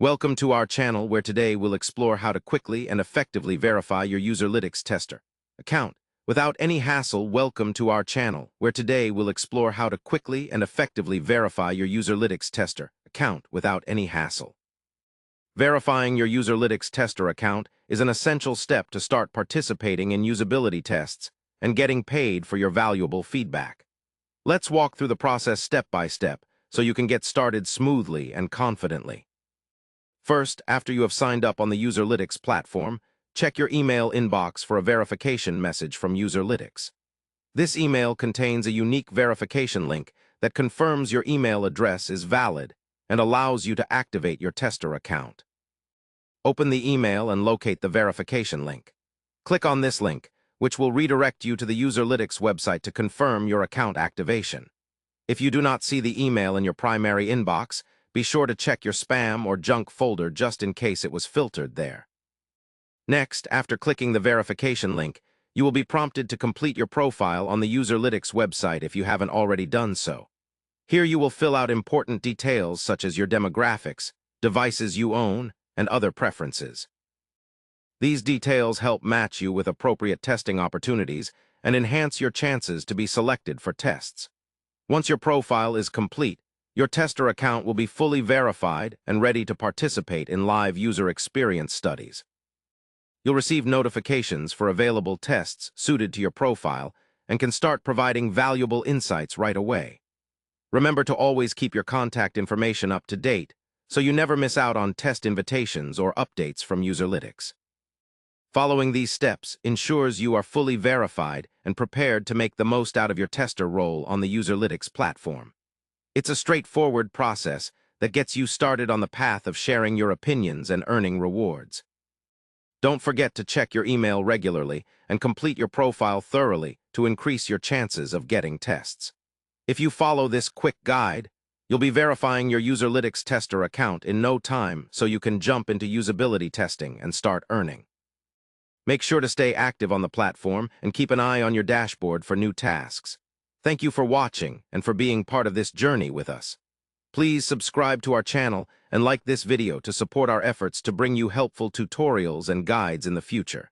Welcome to our channel where today we'll explore how to quickly and effectively verify your Userlytics tester account without any hassle. Welcome to our channel where today we'll explore how to quickly and effectively verify your Userlytics tester account without any hassle. Verifying your Userlytics tester account is an essential step to start participating in usability tests and getting paid for your valuable feedback. Let's walk through the process step by step so you can get started smoothly and confidently. First, after you have signed up on the Userlytics platform, check your email inbox for a verification message from Userlytics. This email contains a unique verification link that confirms your email address is valid and allows you to activate your tester account. Open the email and locate the verification link. Click on this link, which will redirect you to the Userlytics website to confirm your account activation. If you do not see the email in your primary inbox, be sure to check your spam or junk folder just in case it was filtered there. Next, after clicking the verification link, you will be prompted to complete your profile on the Userlytics website if you haven't already done so. Here you will fill out important details such as your demographics, devices you own, and other preferences. These details help match you with appropriate testing opportunities and enhance your chances to be selected for tests. Once your profile is complete, your tester account will be fully verified and ready to participate in live user experience studies. You'll receive notifications for available tests suited to your profile and can start providing valuable insights right away. Remember to always keep your contact information up to date so you never miss out on test invitations or updates from Userlytics. Following these steps ensures you are fully verified and prepared to make the most out of your tester role on the Userlytics platform. It's a straightforward process that gets you started on the path of sharing your opinions and earning rewards. Don't forget to check your email regularly and complete your profile thoroughly to increase your chances of getting tests. If you follow this quick guide, you'll be verifying your Userlytics tester account in no time so you can jump into usability testing and start earning. Make sure to stay active on the platform and keep an eye on your dashboard for new tasks. Thank you for watching and for being part of this journey with us. Please subscribe to our channel and like this video to support our efforts to bring you helpful tutorials and guides in the future.